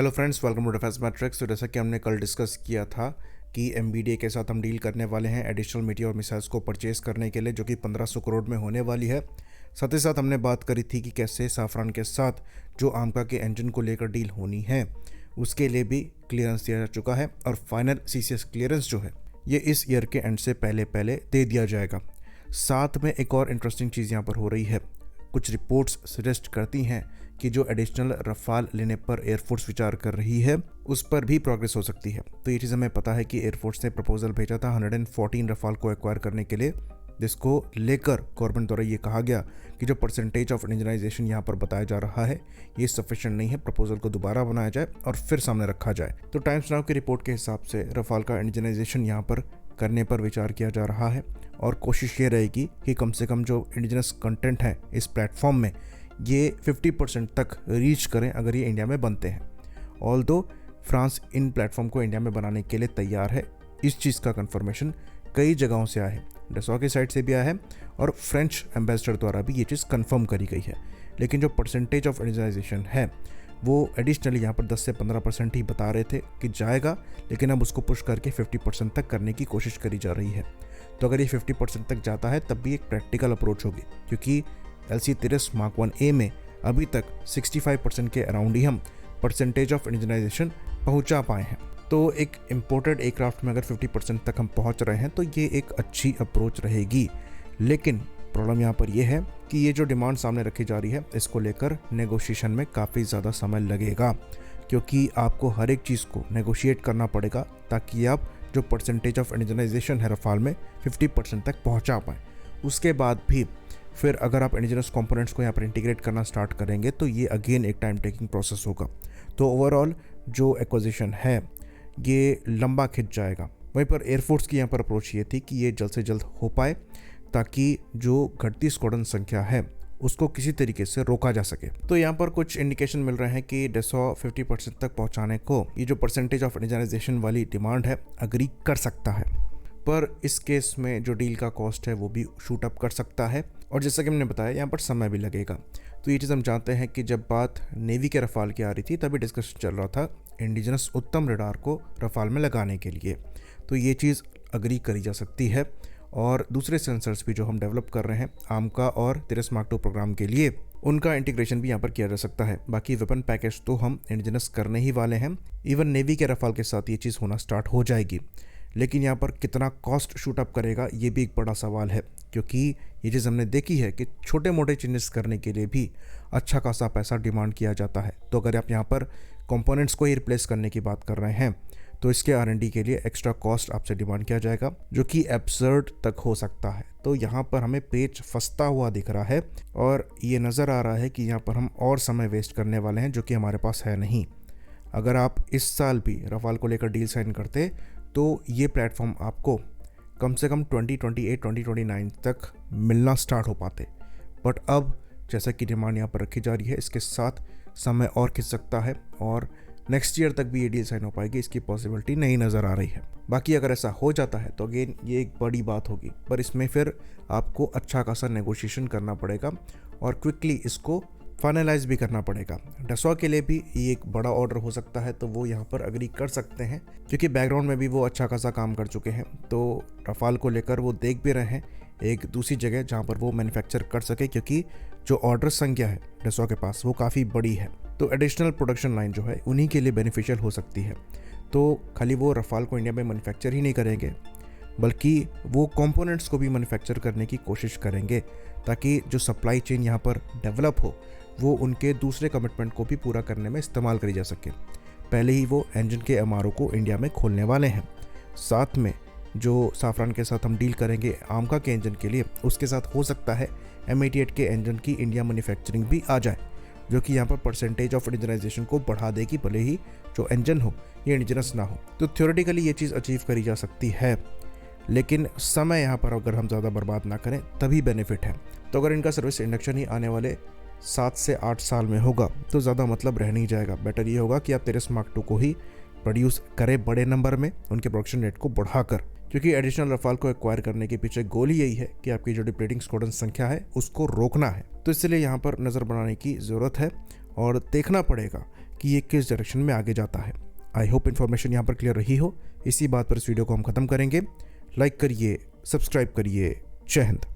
Hello friends, welcome to Defence Matrix. तो जैसा कि हमने कल डिस्कस किया था कि एमबीडीए के साथ हम डील करने वाले हैं एडिशनल मीटियोर मिसाइल्स को परचेज करने के लिए, जो कि 1500 करोड़ में होने वाली है। साथ ही साथ हमने बात करी थी कि कैसे साफरान के साथ जो आमका के इंजन को लेकर डील होनी है उसके लिए भी क्लियरेंस दिया जा चुका है, और फाइनल सीसीएस क्लियरेंस जो है ये इस ईयर के एंड से पहले दे दिया जाएगा। साथ में एक और इंटरेस्टिंग चीज़ यहाँ पर हो रही है। कुछ रिपोर्ट्स सजेस्ट करती हैं कि जो एडिशनल रफाल लेने पर एयरफोर्स विचार कर रही है उस पर भी प्रोग्रेस हो सकती है। तो ये चीज़ हमें पता है कि एयरफोर्स ने प्रपोजल भेजा था 114 रफाल को एक्वायर करने के लिए, जिसको लेकर गवर्नमेंट द्वारा ये कहा गया कि जो परसेंटेज ऑफ इंडियनाइजेशन यहाँ पर बताया जा रहा है ये सफिशिएंट नहीं है, प्रपोजल को दोबारा बनाया जाए और फिर सामने रखा जाए। तो टाइम्स नाउ की रिपोर्ट के हिसाब से रफाल का इंडियनाइजेशन यहाँ पर करने पर विचार किया जा रहा है, और कोशिश ये रहेगी कि कम से कम जो इंडिजिनस कंटेंट है इस प्लेटफॉर्म में ये 50% तक रीच करें अगर ये इंडिया में बनते हैं। ऑल्दो फ्रांस इन प्लेटफॉर्म को इंडिया में बनाने के लिए तैयार है, इस चीज़ का कंफर्मेशन कई जगहों से आया है। डसॉ की साइड से भी आया है और फ्रेंच एम्बेसडर द्वारा भी ये चीज़ कंफर्म करी गई है। लेकिन जो परसेंटेज ऑफ इंडियनाइजेशन है वो एडिशनली यहाँ पर 10 से 15% ही बता रहे थे कि जाएगा, लेकिन अब उसको पुश करके 50% तक करने की कोशिश करी जा रही है। तो अगर ये 50% तक जाता है तब भी एक प्रैक्टिकल अप्रोच होगी, क्योंकि LC-30 Mark 1A में अभी तक 65% के अराउंड ही हम परसेंटेज ऑफ इंडियनाइजेशन पहुंचा पाए हैं। तो एक इम्पोर्टेड एयरक्राफ्ट में अगर 50% तक हम पहुंच रहे हैं तो ये एक अच्छी अप्रोच रहेगी। लेकिन प्रॉब्लम यहाँ पर यह है कि ये जो डिमांड सामने रखी जा रही है इसको लेकर नेगोशिएशन में काफ़ी ज़्यादा समय लगेगा, क्योंकि आपको हर एक चीज़ को नेगोशिएट करना पड़ेगा ताकि आप जो परसेंटेज ऑफ इंडियनाइजेशन है रफाल में 50% तक पहुंचा पाएँ। उसके बाद भी फिर अगर आप इंडिजिनस कंपोनेंट्स को यहाँ पर इंटीग्रेट करना स्टार्ट करेंगे तो ये अगेन एक टाइम टेकिंग प्रोसेस होगा। तो ओवरऑल जो एक्विजिशन है ये लंबा खिंच जाएगा। वहीं पर एयरफोर्स की यहाँ पर अप्रोच ये थी कि ये जल्द से जल्द हो पाए ताकि जो घटती स्क्वाड्रन संख्या है उसको किसी तरीके से रोका जा सके। तो यहाँ पर कुछ इंडिकेशन मिल रहे हैं कि डसॉ 50% तक पहुँचाने को ये जो परसेंटेज ऑफ इंडियनाइजेशन वाली डिमांड है अग्री कर सकता है, पर इस केस में जो डील का कॉस्ट है वो भी शूट अप कर सकता है, और जैसा कि हमने बताया यहाँ पर समय भी लगेगा। तो ये चीज़ हम जानते हैं कि जब बात नेवी के रफाल की आ रही थी तभी डिस्कशन चल रहा था इंडिजिनस उत्तम रडार को रफाल में लगाने के लिए। तो ये चीज़ अग्री करी जा सकती है, और दूसरे सेंसर्स भी जो हम डेवलप कर रहे हैं आमका और 30 Mark 2 प्रोग्राम के लिए उनका इंटीग्रेशन भी यहाँ पर किया जा सकता है। बाकी वेपन पैकेज तो हम इंडिजिनस करने ही वाले हैं, इवन नेवी के रफाल के साथ ये चीज़ होना स्टार्ट हो जाएगी। लेकिन यहाँ पर कितना कॉस्ट शूट अप करेगा ये भी एक बड़ा सवाल है, क्योंकि ये चीज़ हमने देखी है कि छोटे मोटे चेंजेस करने के लिए भी अच्छा खासा पैसा डिमांड किया जाता है। तो अगर आप यहाँ पर कंपोनेंट्स को ही रिप्लेस करने की बात कर रहे हैं तो इसके R&D के लिए एक्स्ट्रा कॉस्ट आपसे डिमांड किया जाएगा, जो कि एब्सर्ड तक हो सकता है। तो यहाँ पर हमें पेच फंसता हुआ दिख रहा है, और ये नज़र आ रहा है कि यहाँ पर हम और समय वेस्ट करने वाले हैं जो कि हमारे पास है नहीं। अगर आप इस साल भी रफाल को लेकर डील साइन करते तो ये प्लेटफॉर्म आपको कम से कम 2028-2029 तक मिलना स्टार्ट हो पाते, बट अब जैसा कि डिमांड यहाँ पर रखी जा रही है इसके साथ समय और खिंच सकता है, और नेक्स्ट ईयर तक भी ये डील साइन हो पाएगी इसकी पॉसिबिलिटी नहीं नज़र आ रही है। बाकी अगर ऐसा हो जाता है तो अगेन ये एक बड़ी बात होगी, पर इसमें फिर आपको अच्छा खासा नेगोशिएशन करना पड़ेगा और क्विकली इसको फाइनलाइज भी करना पड़ेगा। डसॉ के लिए भी ये एक बड़ा ऑर्डर हो सकता है, तो वो यहाँ पर अग्री कर सकते हैं क्योंकि बैकग्राउंड में भी वो अच्छा खासा काम कर चुके हैं। तो रफाल को लेकर वो देख भी रहे हैं एक दूसरी जगह जहाँ पर वो मैन्युफैक्चर कर सके, क्योंकि जो ऑर्डर संख्या है डसॉ के पास वो काफ़ी बड़ी है। तो एडिशनल प्रोडक्शन लाइन जो है उन्हीं के लिए बेनिफिशियल हो सकती है। तो खाली वो रफाल को इंडिया में मैन्युफैक्चर ही नहीं करेंगे, बल्कि वो कंपोनेंट्स को भी मैन्युफैक्चर करने की कोशिश करेंगे ताकि जो सप्लाई चेन यहाँ पर डेवलप हो वो उनके दूसरे कमिटमेंट को भी पूरा करने में इस्तेमाल करी जा सके। पहले ही वो इंजन के MRO को इंडिया में खोलने वाले हैं। साथ में जो साफरान के साथ हम डील करेंगे आमका के इंजन के लिए, उसके साथ हो सकता है M88 के इंजन की इंडिया मैन्युफैक्चरिंग भी आ जाए, जो कि यहाँ पर परसेंटेज ऑफ इंडियनाइजेशन को बढ़ा देगी, भले ही जो इंजन हो ये इंडिजिनस ना हो। तो थ्योरेटिकली ये चीज़ अचीव करी जा सकती है, लेकिन समय यहाँ पर अगर हम ज़्यादा बर्बाद ना करें तभी बेनिफिट है। तो अगर इनका सर्विस इंडक्शन ही आने वाले 7 से 8 साल में होगा तो ज़्यादा मतलब रह नहीं जाएगा। बेटर ये होगा कि आप 30 Mark 2 को ही प्रोड्यूस करें बड़े नंबर में, उनके प्रोडक्शन रेट को बढ़ाकर, क्योंकि एडिशनल रफाल को एक्वायर करने के पीछे गोल ही यही है कि आपकी जो डिप्लेटिंग स्क्वाड्रन संख्या है उसको रोकना है। तो इसलिए यहाँ पर नज़र बनाने की ज़रूरत है, और देखना पड़ेगा कि ये किस डायरेक्शन में आगे जाता है। आई होप इन्फॉर्मेशन यहाँ पर क्लियर रही हो। इसी बात पर इस वीडियो को हम ख़त्म करेंगे। लाइक करिए, सब्सक्राइब करिए। जय हिंद।